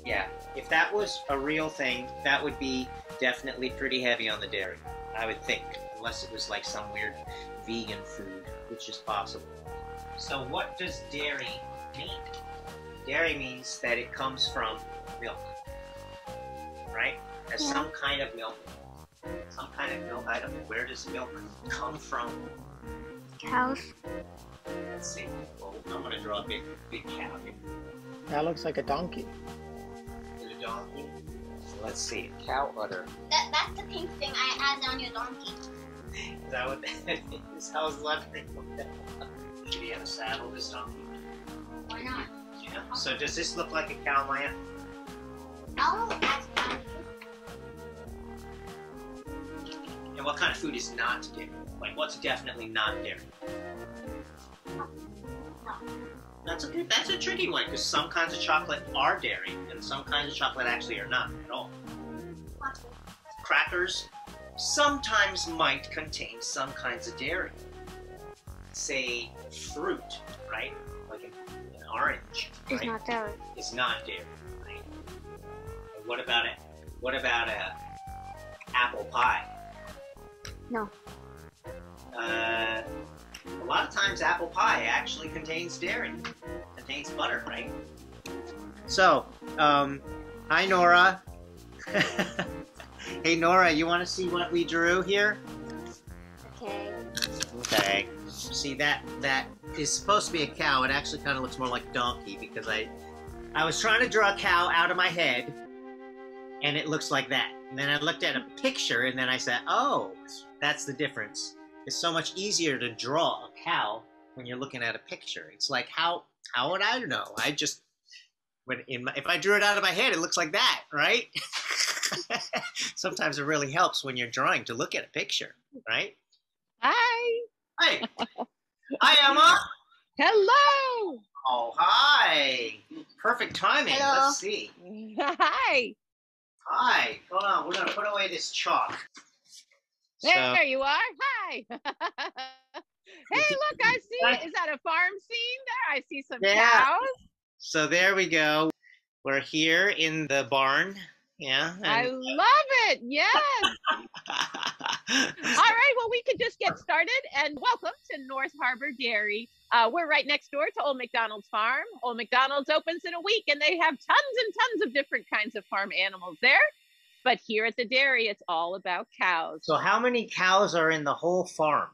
Yeah, if that was a real thing, that would be definitely pretty heavy on the dairy, I would think, unless it was like some weird vegan food, which is possible. So what does dairy mean? Dairy means that it comes from milk, right? As some kind of milk. Some kind of milk. I don't know. Where does milk come from? Cows. Let's see. Well, I'm going to draw a big cow here. That looks like a donkey. Is it a donkey? Let's see. Cow udder. That's the pink thing I added on your donkey. Is that what that is? How's that? Should he have a saddle, this donkey? Why not? Yeah. So does this look like a cow, Maya? Oh, that's not. And what kind of food is not dairy? Like, what's definitely not dairy? No. That's a tricky one, because some kinds of chocolate are dairy, and some kinds of chocolate actually are not at all. Crackers sometimes might contain some kinds of dairy. Say fruit, right? Like an orange, right? It's not dairy. Is not dairy, right? And what about a apple pie? No. A lot of times apple pie actually contains dairy, contains butter, right? So, hi Nora. Hey Nora, you want to see what we drew here? Okay. Okay. See, that is supposed to be a cow. It actually kind of looks more like a donkey, because I was trying to draw a cow out of my head, and it looks like that. And then I looked at a picture, and then I said, oh, that's the difference. It's so much easier to draw a cow when you're looking at a picture. It's like, how would I know? I just, if I drew it out of my head, it looks like that, right? Sometimes it really helps when you're drawing to look at a picture, right? Hi. Hey. Hi, Emma. Hello. Oh, hi. Perfect timing. Hello. Let's see. Hi. Hi. Hold on. We're going to put away this chalk. There you are. Hi. Hey, look, I see. Is that a farm scene there? I see some cows. So there we go. We're here in the barn. Yeah. I love it. Yes. All right. Well, we could just get started. And welcome to North Harbor Dairy. We're right next door to Old Mcdonald's farm. Old Mcdonald's opens in a week, and they have tons and tons of different kinds of farm animals there. But here at the dairy, it's all about cows. So how many cows are in the whole farm?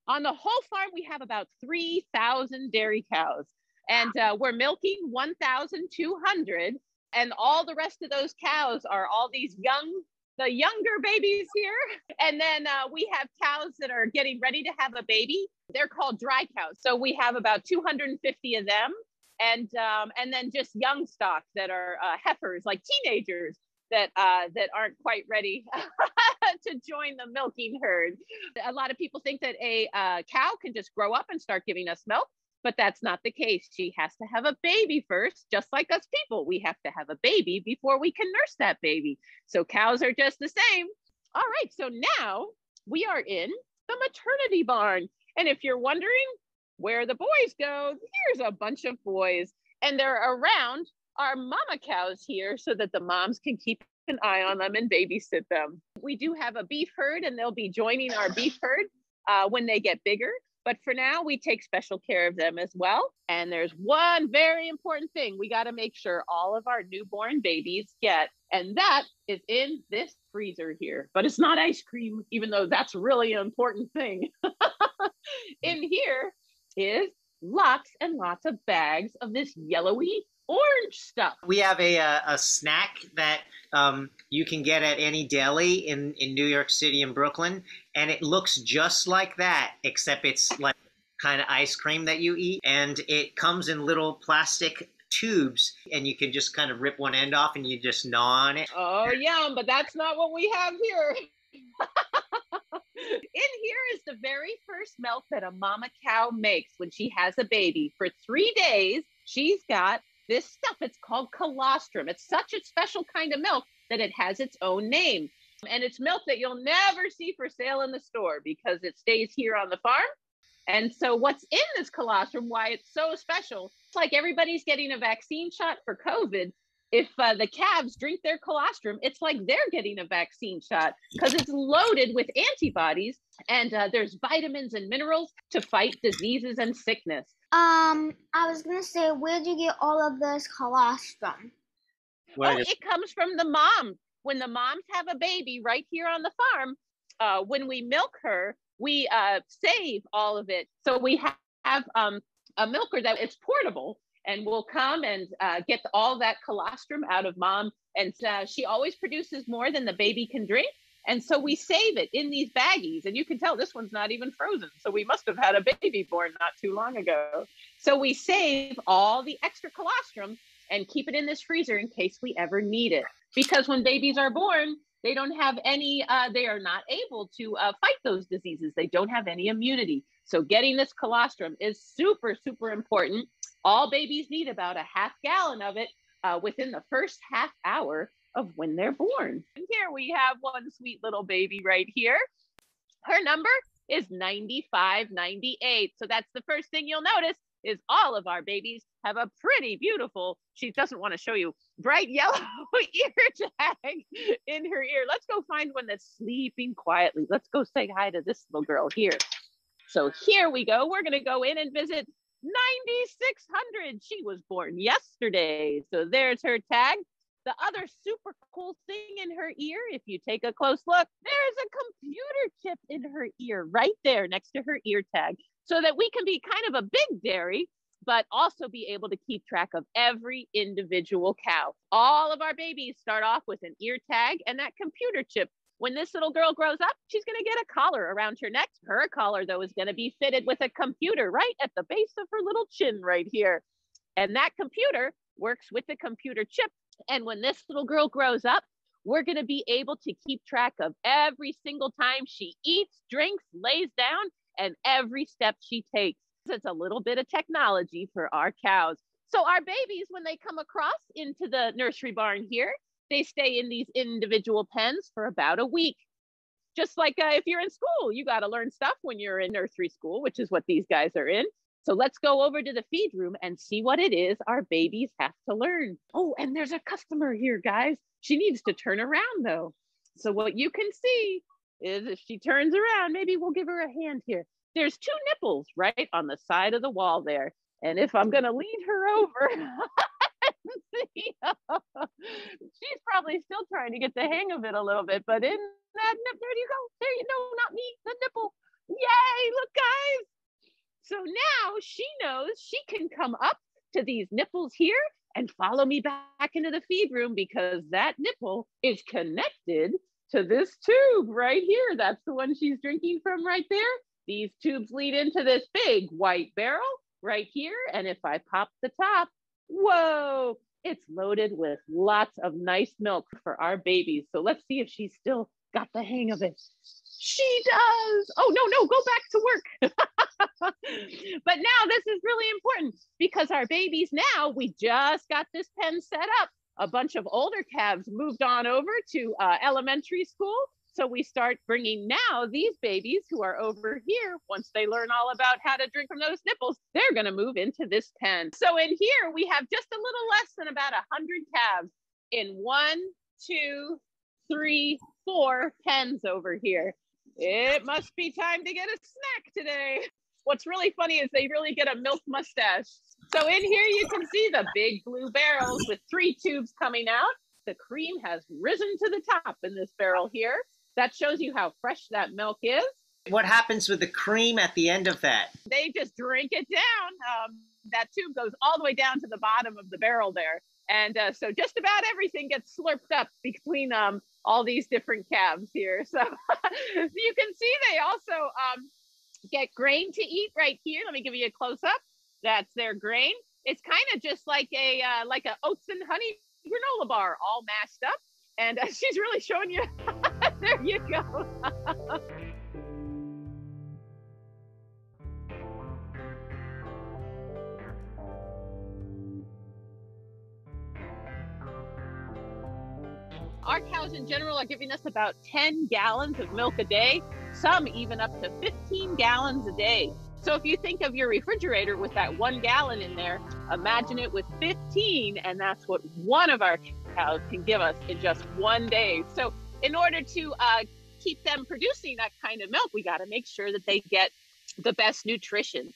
On the whole farm, we have about 3,000 dairy cows. And we're milking 1,200. And all the rest of those cows are all these the younger babies here. And then we have cows that are getting ready to have a baby. They're called dry cows. So we have about 250 of them. And then just young stock that are heifers, like teenagers that aren't quite ready to join the milking herd. A lot of people think that a cow can just grow up and start giving us milk. But that's not the case. She has to have a baby first, just like us people. We have to have a baby before we can nurse that baby. So cows are just the same. All right, so now we are in the maternity barn. And if you're wondering where the boys go, here's a bunch of boys. And they're around our mama cows here so that the moms can keep an eye on them and babysit them. We do have a beef herd, and they'll be joining our beef herd when they get bigger. But for now, we take special care of them as well. And there's one very important thing we got to make sure all of our newborn babies get. And that is in this freezer here. But it's not ice cream, even though that's really an important thing. In here is lots and lots of bags of this yellowy orange stuff. We have a snack that you can get at any deli in New York City and Brooklyn, and it looks just like that, except it's like kind of ice cream that you eat, and it comes in little plastic tubes, and you can just kind of rip one end off and you just gnaw on it. Oh, yum, but that's not what we have here. In here is the very first milk that a mama cow makes when she has a baby. For 3 days, she's got this stuff. It's called colostrum. It's such a special kind of milk that it has its own name. And it's milk that you'll never see for sale in the store because it stays here on the farm. And so what's in this colostrum, why it's so special, it's like everybody's getting a vaccine shot for COVID. If the calves drink their colostrum, it's like they're getting a vaccine shot because it's loaded with antibodies and there's vitamins and minerals to fight diseases and sickness. I was gonna say, where do you get all of this colostrum? It comes from the mom. When the moms have a baby right here on the farm, when we milk her, we save all of it. So we have a milker that it's portable, and we'll come and get all that colostrum out of mom. And she always produces more than the baby can drink. And so we save it in these baggies. And you can tell this one's not even frozen. So we must have had a baby born not too long ago. So we save all the extra colostrum and keep it in this freezer in case we ever need it. Because when babies are born, they don't have any, they are not able to fight those diseases. They don't have any immunity. So getting this colostrum is super, super important. All babies need about a half gallon of it within the first half hour of when they're born. And here we have one sweet little baby right here. Her number is 9598. So that's the first thing you'll notice is all of our babies have a pretty beautiful, she doesn't want to show you, bright yellow ear tag in her ear. Let's go find one that's sleeping quietly. Let's go say hi to this little girl here. So here we go. We're going to go in and visit 9600. She was born yesterday. So there's her tag. The other super cool thing in her ear, if you take a close look, there's a computer chip in her ear right there next to her ear tag, so that we can be kind of a big dairy, but also be able to keep track of every individual cow. All of our babies start off with an ear tag and that computer chip. When this little girl grows up, she's going to get a collar around her neck. Her collar, though, is going to be fitted with a computer right at the base of her little chin right here. And that computer works with the computer chip. And when this little girl grows up, we're going to be able to keep track of every single time she eats, drinks, lays down, and every step she takes. It's a little bit of technology for our cows. So our babies, when they come across into the nursery barn here, they stay in these individual pens for about a week. Just like if you're in school, you got to learn stuff when you're in nursery school, which is what these guys are in. So let's go over to the feed room and see what it is our babies have to learn. Oh, and there's a customer here, guys. She needs to turn around, though. So what you can see is if she turns around, maybe we'll give her a hand here. There's two nipples right on the side of the wall there. And if I'm going to lead her over, she's probably still trying to get the hang of it a little bit. But in that nip, there you go. There you know, not me, the nipple. Yay, look, guys. So now she knows she can come up to these nipples here and follow me back into the feed room because that nipple is connected to this tube right here. That's the one she's drinking from right there. These tubes lead into this big white barrel right here. And if I pop the top, whoa, it's loaded with lots of nice milk for our babies. So let's see if she's still got the hang of it. She does. Oh, no, go back to work. But now this is really important because our babies now, we just got this pen set up. A bunch of older calves moved on over to elementary school. So we start bringing now these babies who are over here. Once they learn all about how to drink from those nipples, they're going to move into this pen. So in here, we have just a little less than about 100 calves in 1, 2, 3, 4 pens over here. It must be time to get a snack today. What's really funny is they really get a milk mustache. So in here, you can see the big blue barrels with 3 tubes coming out. The cream has risen to the top in this barrel here. That shows you how fresh that milk is. What happens with the cream at the end of that? They just drink it down. That tube goes all the way down to the bottom of the barrel there. And so just about everything gets slurped up between all these different calves here. So you can see they also get grain to eat right here. Let me give you a close up. That's their grain. It's kind of just like a oats and honey granola bar all mashed up. And she's really showing you. There you go. Our cows in general are giving us about 10 gallons of milk a day, some even up to 15 gallons a day. So if you think of your refrigerator with that 1 gallon in there, imagine it with 15, and that's what one of our cows can give us in just 1 day. So in order to keep them producing that kind of milk, we got to make sure that they get the best nutrition.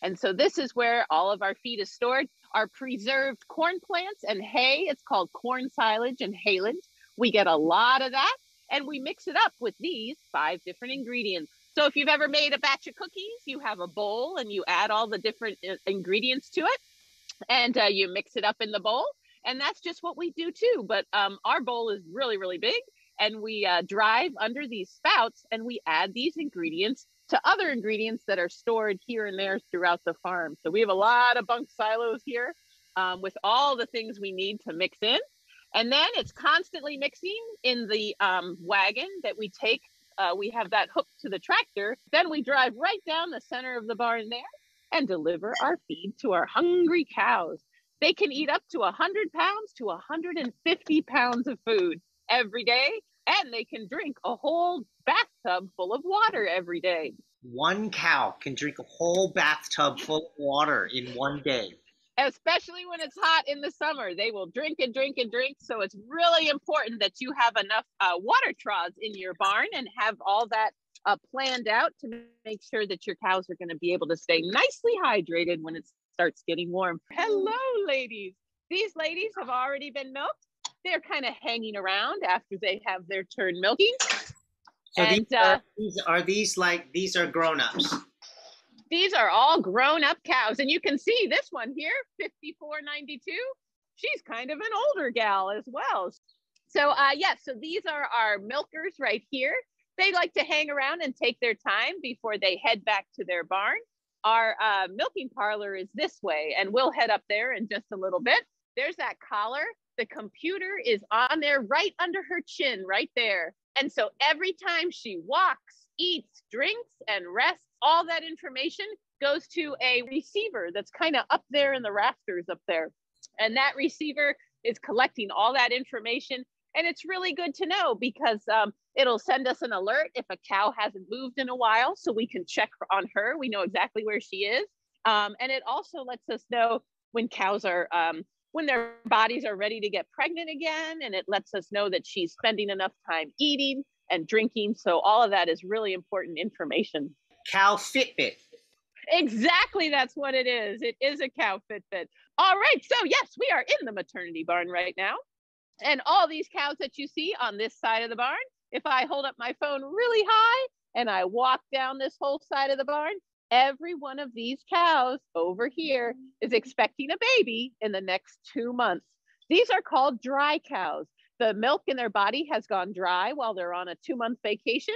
And so this is where all of our feed is stored. Our preserved corn plants and hay, it's called corn silage and hayland. We get a lot of that, and we mix it up with these 5 different ingredients. So if you've ever made a batch of cookies, you have a bowl and you add all the different ingredients to it, and you mix it up in the bowl. And that's just what we do too. But our bowl is really, really big, and we drive under these spouts and we add these ingredients to other ingredients that are stored here and there throughout the farm. So we have a lot of bunk silos here with all the things we need to mix in. And then it's constantly mixing in the wagon that we take. We have that hooked to the tractor. Then we drive right down the center of the barn there and deliver our feed to our hungry cows. They can eat up to 100 pounds to 150 pounds of food every day, and they can drink a whole bathtub full of water every day. 1 cow can drink a whole bathtub full of water in 1 day. Especially when it's hot in the summer. They will drink and drink and drink. So it's really important that you have enough water troughs in your barn and have all that planned out to make sure that your cows are going to be able to stay nicely hydrated when it starts getting warm. Hello, ladies. These ladies have already been milked. They're kind of hanging around after they have their turn milking. So and these are grown-ups? These are all grown-up cows, and you can see this one here, 5492. She's kind of an older gal as well. So so these are our milkers right here. They like to hang around and take their time before they head back to their barn. Our milking parlor is this way, and we'll head up there in just a little bit. There's that collar. The computer is on there right under her chin, right there. And so every time she walks, eats, drinks, and rests, all that information goes to a receiver that's kind of up there in the rafters up there. And that receiver is collecting all that information. And it's really good to know because it'll send us an alert if a cow hasn't moved in a while, so we can check on her. We know exactly where she is. And it also lets us know when cows are, when their bodies are ready to get pregnant again. And it lets us know that she's spending enough time eating and drinking. So all of that is really important information. Cow Fitbit. Exactly, that's what it is. It is a cow Fitbit. All right, so yes, we are in the maternity barn right now. And all these cows that you see on this side of the barn, if I hold up my phone really high and I walk down this whole side of the barn, every one of these cows over here is expecting a baby in the next 2 months. These are called dry cows. The milk in their body has gone dry while they're on a 2-month vacation.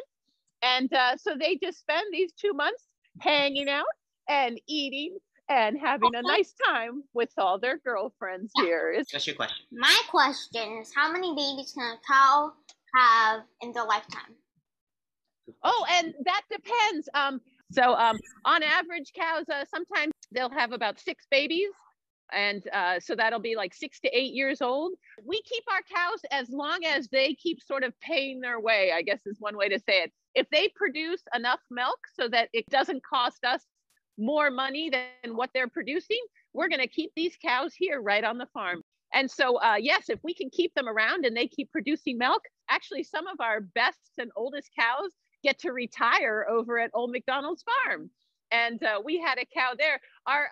And so they just spend these 2 months hanging out and eating and having a nice time with all their girlfriends here. What's your question? My question is, how many babies can a cow have in their lifetime? Oh, and that depends. On average, cows, sometimes they'll have about 6 babies. And so that'll be like 6 to 8 years old. We keep our cows as long as they keep sort of paying their way, I guess is one way to say it. If they produce enough milk so that it doesn't cost us more money than what they're producing, we're going to keep these cows here right on the farm. And so, yes, if we can keep them around and they keep producing milk, actually some of our best and oldest cows get to retire over at old Mcdonald's farm. And we had a cow there. Our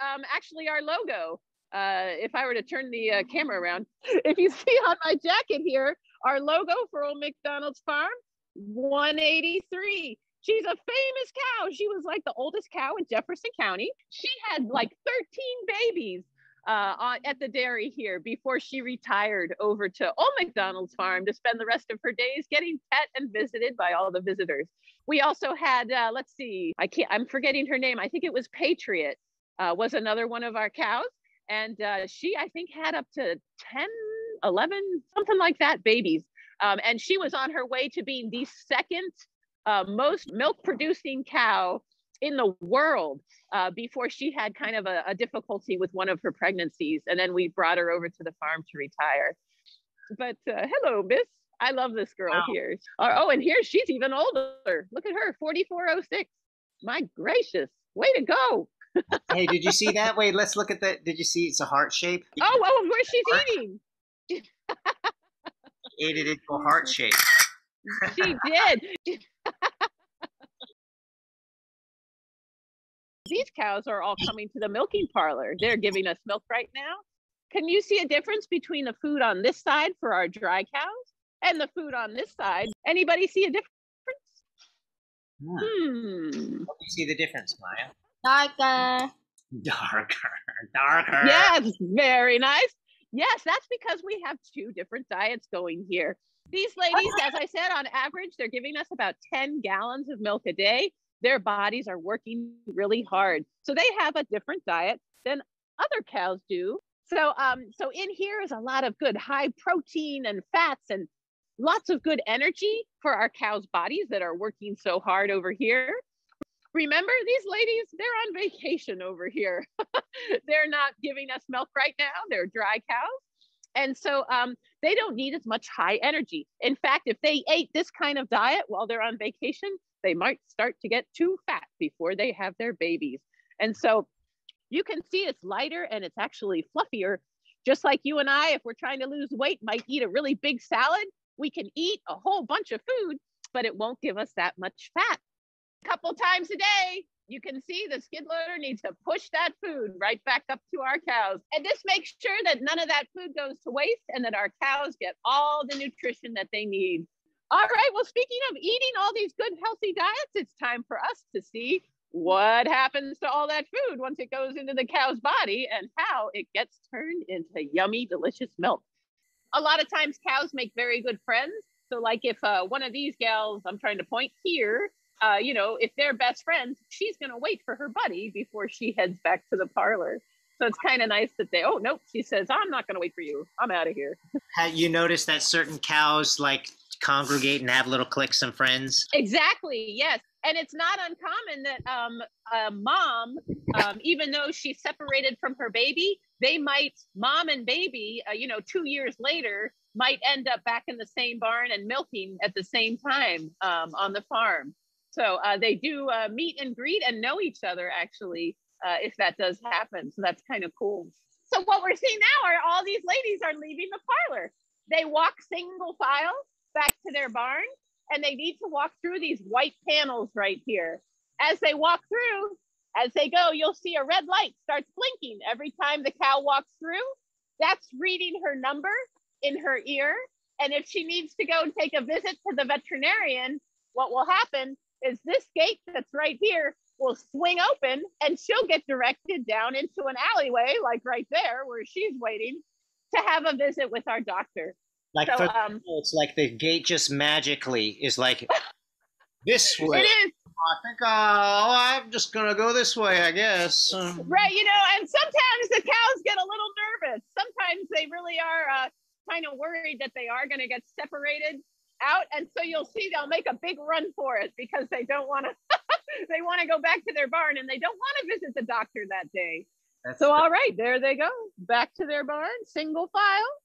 logo, if I were to turn the camera around, if you see on my jacket here, our logo for old Mcdonald's farm, 183. She's a famous cow. She was like the oldest cow in Jefferson County. She had like 13 babies at the dairy here before she retired over to old Mcdonald's farm to spend the rest of her days getting pet and visited by all the visitors. We also had, let's see, I'm forgetting her name. I think it was Patriot, was another one of our cows. And she, I think, had up to 10, 11, something like that, babies. And she was on her way to being the second most milk producing cow in the world before she had kind of a difficulty with one of her pregnancies. And then we brought her over to the farm to retire. But hello, miss. I love this girl here. Oh, and here she's even older. Look at her, 4406. My gracious. Way to go. Hey, did you see that? Wait, let's look at that. Did you see it's a heart shape? Oh, well, where she's eating. Ate it into a heart shape. She did. These cows are all coming to the milking parlor. They're giving us milk right now. Can you see a difference between the food on this side for our dry cows and the food on this side? Anybody see a difference? What do you see the difference, Maya? Darker. Darker. Yes, very nice. Yes, that's because we have two different diets going here. These ladies, as I said, on average, they're giving us about 10 gallons of milk a day. Their bodies are working really hard. So they have a different diet than other cows do. So in here is a lot of good high protein and fats and lots of good energy for our cows' bodies that are working so hard over here. Remember, these ladies, they're on vacation over here. They're not giving us milk right now. They're dry cows. And so they don't need as much high energy. In fact, if they ate this kind of diet while they're on vacation, they might start to get too fat before they have their babies. And so you can see it's lighter and it's actually fluffier. Just like you and I, if we're trying to lose weight, might eat a really big salad. We can eat a whole bunch of food, but it won't give us that much fat. A couple times a day, you can see the skid loader needs to push that food right back up to our cows. And this makes sure that none of that food goes to waste and that our cows get all the nutrition that they need. All right, well, speaking of eating all these good, healthy diets, it's time for us to see what happens to all that food once it goes into the cow's body and how it gets turned into yummy, delicious milk. A lot of times cows make very good friends. So like if one of these gals, I'm trying to point here, if they're best friends, she's going to wait for her buddy before she heads back to the parlor. So it's kind of nice that oh, nope, she says, I'm not going to wait for you. I'm out of here. Have you noticed that certain cows like congregate and have little cliques and friends? Exactly, yes. And it's not uncommon that a mom, even though she's separated from her baby, they might, mom and baby, 2 years later, might end up back in the same barn and milking at the same time on the farm. So they do meet and greet and know each other, actually, if that does happen. So that's kind of cool. So what we're seeing now are all these ladies are leaving the parlor. They walk single file back to their barn, and they need to walk through these white panels right here. As they walk through, as they go, you'll see a red light starts blinking every time the cow walks through. That's reading her number in her ear. And if she needs to go and take a visit to the veterinarian, what will happen is this gate that's right here will swing open and she'll get directed down into an alleyway, like right there where she's waiting to have a visit with our doctor. Like so, it's like the gate just magically is like this way. It is. I think I'm just gonna go this way, I guess. Right, and sometimes the cows get a little nervous. Sometimes they really are kind of worried that they are gonna get separated out, and so you'll see they'll make a big run for it because they don't want to. They want to go back to their barn and they don't want to visit the doctor that day. All right, there they go, back to their barn, single file.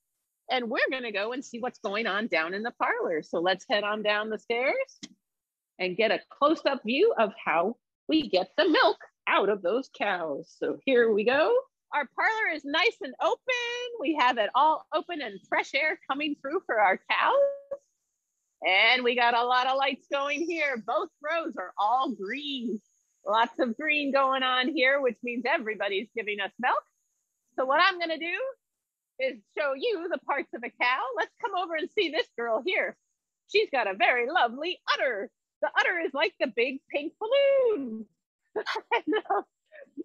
And we're going to go and see what's going on down in the parlor. So let's head on down the stairs and get a close-up view of how we get the milk out of those cows. So here we go. Our parlor is nice and open. We have it all open and fresh air coming through for our cows. And we got a lot of lights going here. Both rows are all green. Lots of green going on here, which means everybody's giving us milk. So what I'm going to do is show you the parts of a cow. Let's come over and see this girl here. She's got a very lovely udder. The udder is like the big pink balloon.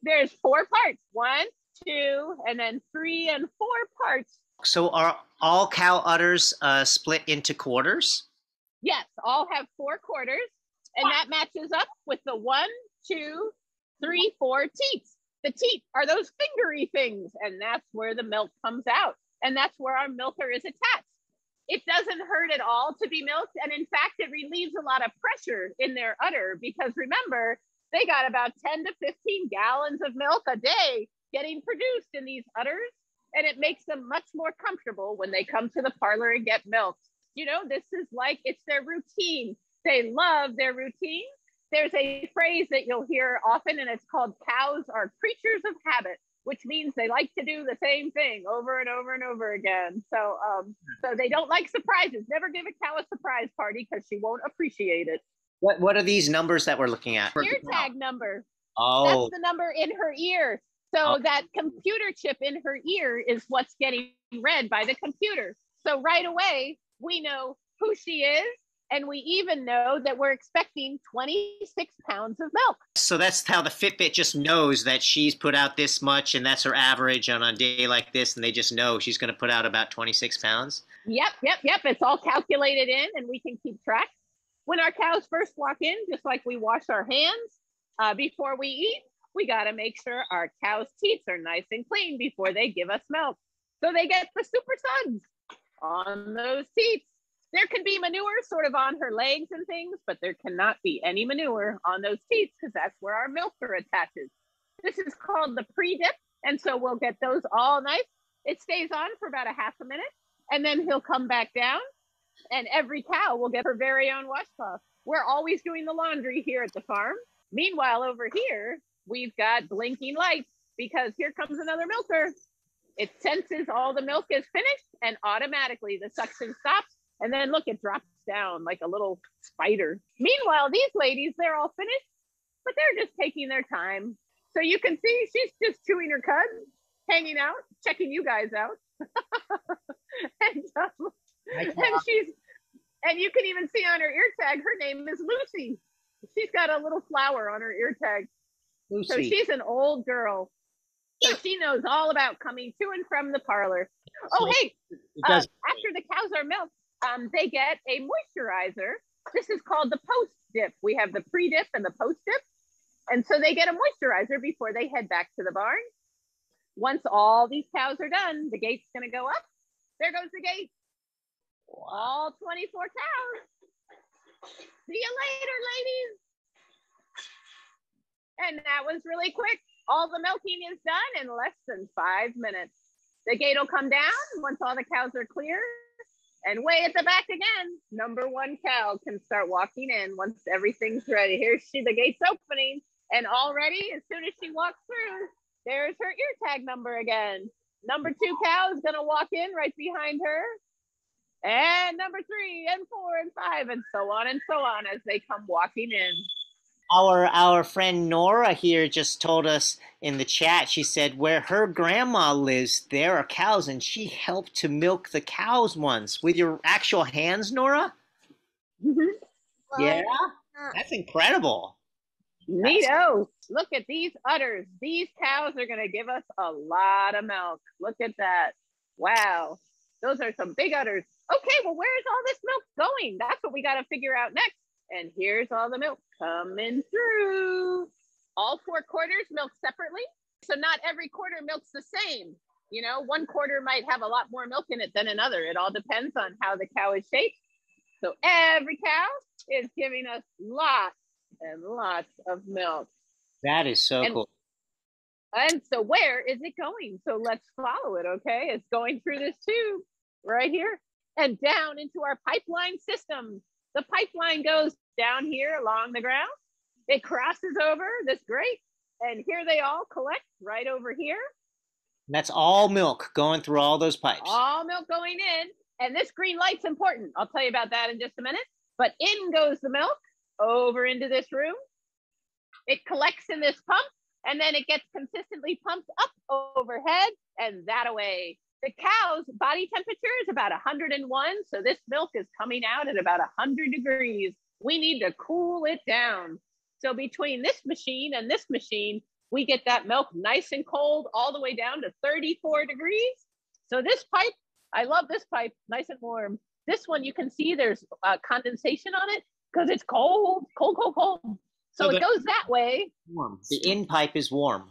There's 4 parts, 1, 2, and then 3 and 4 parts. So are all cow udders split into quarters? Yes, all have 4 quarters, and that matches up with the 1, 2, 3, 4 teats. The teat are those fingery things, and that's where the milk comes out. And that's where our milker is attached. It doesn't hurt at all to be milked. And in fact, it relieves a lot of pressure in their udder because remember, they got about 10 to 15 gallons of milk a day getting produced in these udders. And it makes them much more comfortable when they come to the parlor and get milked. This is like, it's their routine. They love their routine. There's a phrase that you'll hear often, and it's called cows are creatures of habit, which means they like to do the same thing over and over and over again. So, so they don't like surprises. Never give a cow a surprise party because she won't appreciate it. What are these numbers that we're looking at? Ear tag number. Oh. That's the number in her ear. So that computer chip in her ear is what's getting read by the computer. So right away, we know who she is. And we even know that we're expecting 26 pounds of milk. So that's how the Fitbit just knows that she's put out this much, and that's her average on a day like this, and they just know she's going to put out about 26 pounds? Yep. It's all calculated in, and we can keep track. When our cows first walk in, just like we wash our hands before we eat, we got to make sure our cows' teats are nice and clean before they give us milk. So they get the super suds on those teats. There can be manure sort of on her legs and things, but there cannot be any manure on those teats because that's where our milker attaches. This is called the pre-dip, and so we'll get those all nice. It stays on for about a half a minute, and then he'll come back down, and every cow will get her very own washcloth. We're always doing the laundry here at the farm. Meanwhile, over here, we've got blinking lights because here comes another milker. It senses all the milk is finished, and automatically the suction stops. And then look, it drops down like a little spider. Meanwhile, these ladies, they're all finished, but they're just taking their time. So you can see she's just chewing her cud, hanging out, checking you guys out. and you can even see on her ear tag, her name is Lucy. She's got a little flower on her ear tag. Lucy. So she's an old girl. So she knows all about coming to and from the parlor. Oh, hey, after the cows are milked, they get a moisturizer. This is called the post dip. We have the pre-dip and the post dip. And so they get a moisturizer before they head back to the barn. Once all these cows are done, the gate's going to go up. There goes the gate. All 24 cows. See you later, ladies. And that was really quick. All the milking is done in less than 5 minutes. The gate will come down once all the cows are clear. And way at the back again, number one cow can start walking in once everything's ready. Here's the gate's opening. And already, as soon as she walks through, there's her ear tag number again. Number 2 cow is going to walk in right behind her. And number 3 and 4 and 5 and so on as they come walking in. Our friend Nora here just told us in the chat, she said where her grandma lives, there are cows, and she helped to milk the cows once. With your actual hands, Nora? Mm-hmm. Yeah? That's incredible. Neato. Look at these udders. These cows are going to give us a lot of milk. Look at that. Wow. Those are some big udders. Okay, well, where's all this milk going? That's what we got to figure out next. And here's all the milk coming through. All 4 quarters milk separately. So not every quarter milks the same. You know, one quarter might have a lot more milk in it than another. It all depends on how the cow is shaped. So every cow is giving us lots and lots of milk. That is so cool. And so where is it going? So let's follow it, okay? It's going through this tube right here and down into our pipeline system. The pipeline goes down here along the ground. It crosses over this grate, and here they all collect right over here. That's all milk going through all those pipes. All milk going in, and this green light's important. I'll tell you about that in just a minute. But in goes the milk over into this room. It collects in this pump, and then it gets consistently pumped up overhead and that away. The cow's body temperature is about 101, so this milk is coming out at about 100 degrees. We need to cool it down. So between this machine and this machine, we get that milk nice and cold all the way down to 34 degrees. So this pipe, I love this pipe, nice and warm. This one, you can see there's condensation on it because it's cold, cold, cold, cold. So it goes that way. Warm. The in pipe is warm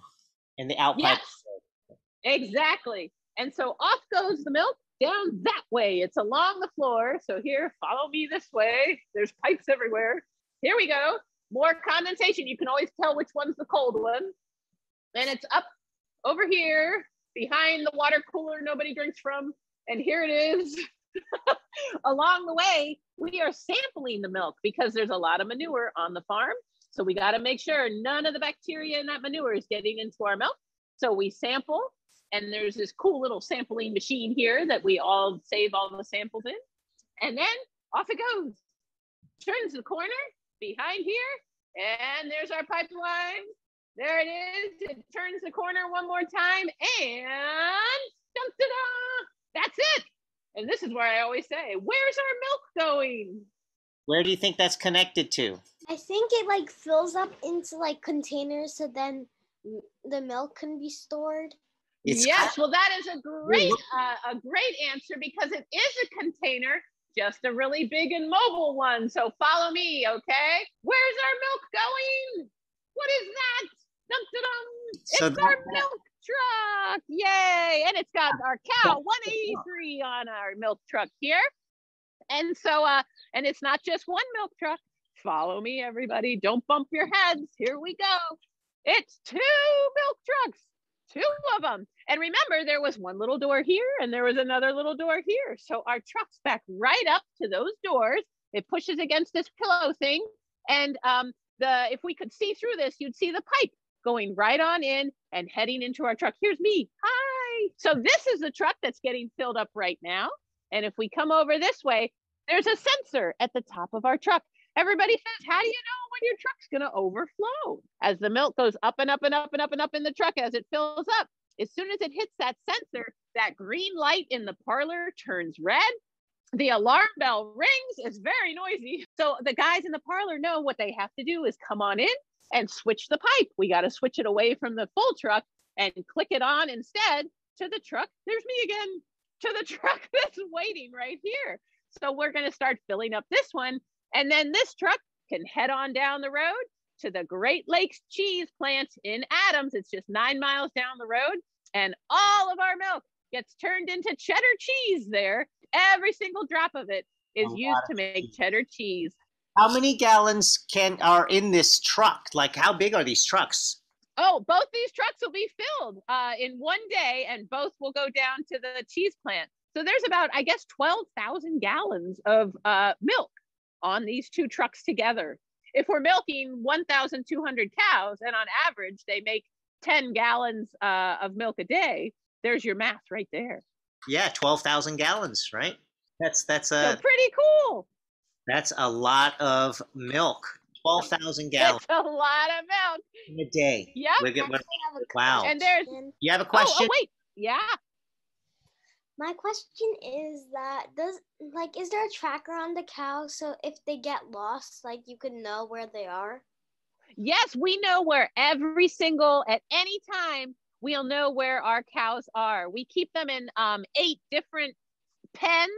and the out pipe is cold. Exactly. And so off goes the milk down that way. It's along the floor. So here, follow me this way. There's pipes everywhere. Here we go. More condensation. You can always tell which one's the cold one. And it's up over here behind the water cooler nobody drinks from. And here it is. Along the way, we are sampling the milk because there's a lot of manure on the farm. So we got to make sure none of the bacteria in that manure is getting into our milk. So we sample, and there's this cool little sampling machine here that we all save all the samples in. And then off it goes. Turns the corner behind here, and there's our pipeline. There it is. It turns the corner one more time, and dum-da-da, that's it. And this is where I always say, where's our milk going? Where do you think that's connected to? I think it like fills up into like containers so then the milk can be stored. Yes, well, that is a great answer, because it is a container, just a really big and mobile one. So follow me, okay? Where's our milk going? What is that? Dum-da-dum. It's our milk truck. Yay. And it's got our cow 183 on our milk truck here. And so, and it's not just one milk truck. Follow me, everybody. Don't bump your heads. Here we go. It's 2 milk trucks, 2 of them. And remember, there was one little door here and there was another little door here. So our truck's back right up to those doors. It pushes against this pillow thing. And if we could see through this, you'd see the pipe going right on in and heading into our truck. Here's me. Hi. So this is the truck that's getting filled up right now. And if we come over this way, there's a sensor at the top of our truck. Everybody says, how do you know when your truck's going to overflow? As the milk goes up and up and up and up and up in the truck as it fills up, as soon as it hits that sensor, that green light in the parlor turns red. The alarm bell rings. It's very noisy. So the guys in the parlor know what they have to do is come on in and switch the pipe. We got to switch it away from the full truck and click it on instead to the truck. There's me again, to the truck that's waiting right here. So we're going to start filling up this one. And then this truck can head on down the road to the Great Lakes cheese plant in Adams. It's just 9 miles down the road. And all of our milk gets turned into cheddar cheese there. Every single drop of it is used to make cheddar cheese. How many gallons are in this truck? Like, how big are these trucks? Oh, both these trucks will be filled in one day, and both will go down to the cheese plant. So there's about, I guess, 12,000 gallons of milk on these 2 trucks together. If we're milking 1,200 cows, and on average, they make 10 gallons of milk a day, there's your math right there. Yeah, 12,000 gallons, right? That's so pretty cool. That's a lot of milk. 12,000 gallons. It's a lot of milk in a day. Yep. Wow. And there's. You have a question? Oh, wait. Yeah. My question is that is there a tracker on the cows so if they get lost, like you can know where they are? Yes, we know where at any time, we'll know where our cows are. We keep them in 8 different pens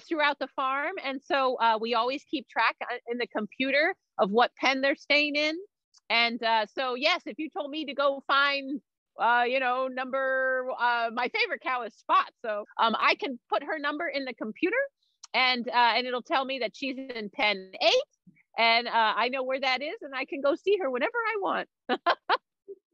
throughout the farm. And so we always keep track in the computer of what pen they're staying in. And so, yes, if you told me to go find, my favorite cow is Spot. So I can put her number in the computer and it'll tell me that she's in pen 8. And I know where that is and I can go see her whenever I want.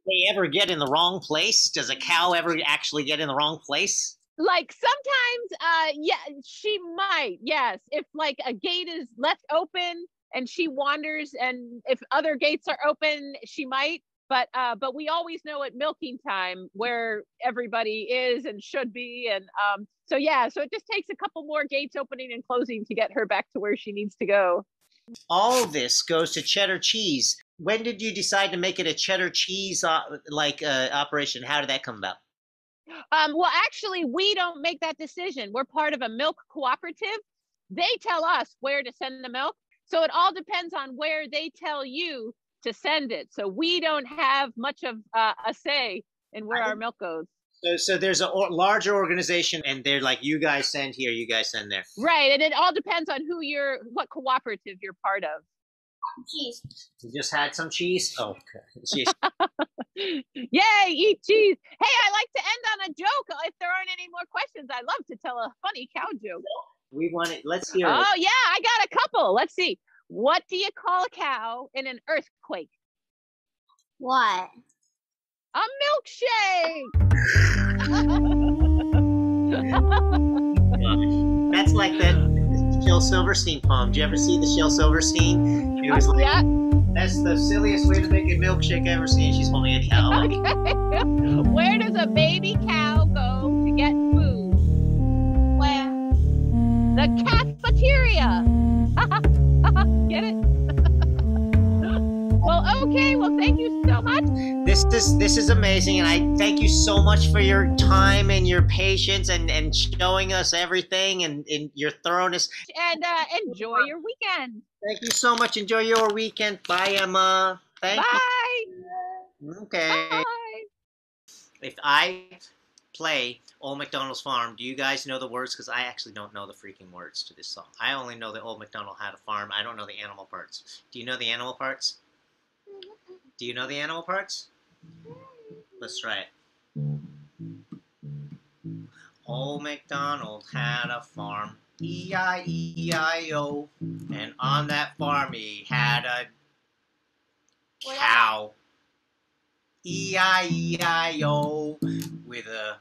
They ever get in the wrong place? Does a cow ever actually get in the wrong place? Like sometimes, yeah, she might. Yes. If like a gate is left open and she wanders and if other gates are open, she might. But we always know at milking time where everybody is and should be. And so, yeah, so it just takes a couple more gates opening and closing to get her back to where she needs to go. All this goes to cheddar cheese. When did you decide to make it a cheddar cheese operation? How did that come about? Well, actually, we don't make that decision. We're part of a milk cooperative. They tell us where to send the milk. So it all depends on where they tell you to send it. So we don't have much of a say in where our milk goes. So there's a larger organization and they're like, you guys send here, you guys send there. Right. And it all depends on what cooperative you're part of. Cheese. You just had some cheese? Oh, okay. Yay, eat cheese. Hey, I like to end on a joke. If there aren't any more questions, I love to tell a funny cow joke. Let's hear it. Oh, yeah, I got a couple. Let's see. What do you call a cow in an earthquake? What? A milkshake. That's like that Shel Silverstein poem. Did you ever see the Shel Silverstein? It was like, yeah. That's the silliest way to make a milkshake I've ever seen. She's holding a cow. Okay. Where does a baby cow go to get food? Where? The cafeteria. Get it? Well, okay. Well, thank you so much. This is amazing, and I thank you so much for your time and your patience and showing us everything and your thoroughness. And enjoy your weekend. Thank you so much. Enjoy your weekend. Bye, Emma. Thank Bye. you. Okay. Bye. If I play Old MacDonald's Farm, do you guys know the words? Because I actually don't know the freaking words to this song. I only know that Old MacDonald had a farm. I don't know the animal parts. Do you know the animal parts? Do you know the animal parts? Let's try it. Old MacDonald had a farm, E-I-E-I-O, and on that farm he had a cow, E-I-E-I-O, with a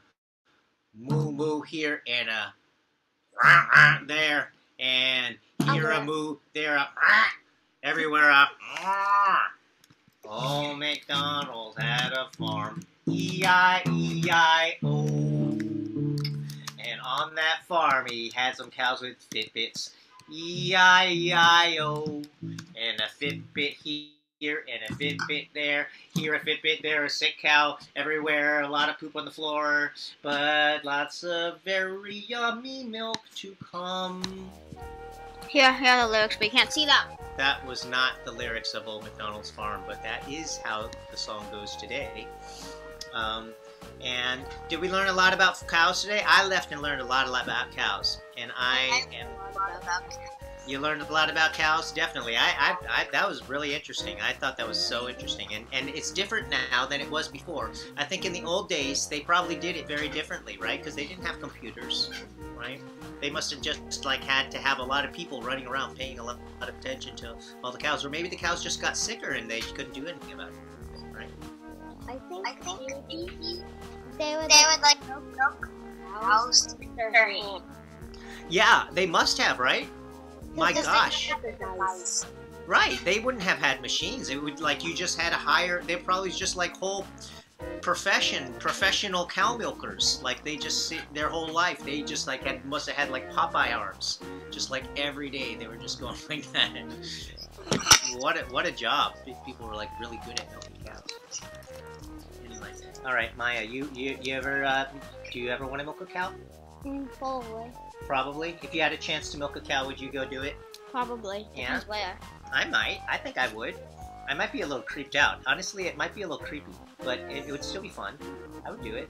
moo-moo here and a rah-rah there, and here a moo, there a rah, everywhere a rah. Old MacDonald had a farm, E-I-E-I-O. And on that farm he had some cows with Fitbits, E-I-E-I-O. And a Fitbit here and a Fitbit there, here a Fitbit, there a sick cow, everywhere a lot of poop on the floor, but lots of very yummy milk to come. Here are the lyrics, but you can't see that. That was not the lyrics of Old MacDonald's Farm, but that is how the song goes today. And did we learn a lot about cows today? I left and learned a lot about cows. And you learned a lot about cows? Definitely. That was really interesting. I thought that was so interesting. And it's different now than it was before. I think in the old days, they probably did it very differently, right? Because they didn't have computers, right? They must have just like had to have a lot of people running around paying a lot of attention to all the cows. Or maybe the cows just got sicker and they couldn't do anything about it, right? I think maybe they would like milk cows. Yeah, they must have, right? My gosh. Right, they wouldn't have had machines. It would like you just had to hire. They're probably just like whole professional cow milkers. Like they just sit their whole life. They just like must have had like Popeye arms. Just like every day they were just going like that. What a job. People were like really good at milking cows. Anyway, all right, Maya, you ever do you ever want to milk a cow? Probably. Probably. If you had a chance to milk a cow, would you go do it? Probably. Yeah. Depends where. I might. I think I would. I might be a little creeped out. Honestly, it might be a little creepy, but it would still be fun. I would do it.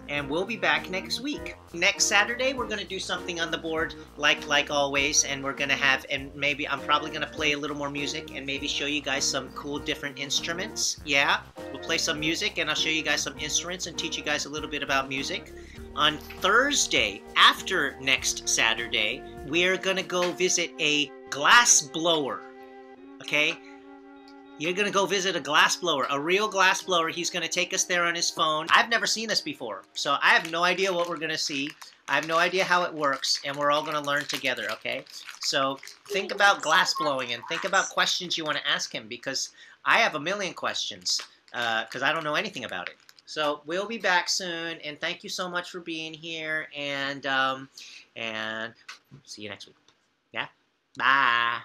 And we'll be back next week. Next Saturday, we're going to do something on the board, like always, and we're going to have, and maybe I'm probably going to play a little more music and maybe show you guys some cool different instruments. Yeah, we'll play some music and I'll show you guys some instruments and teach you guys a little bit about music. On Thursday, after next Saturday, we're going to go visit a glass blower, okay? You're going to go visit a glass blower, a real glass blower. He's going to take us there on his phone. I've never seen this before, so I have no idea what we're going to see. I have no idea how it works, and we're all going to learn together, okay? So think about glass blowing and think about questions you want to ask him, because I have a million questions because I don't know anything about it. So we'll be back soon, and thank you so much for being here, and see you next week. Yeah? Bye.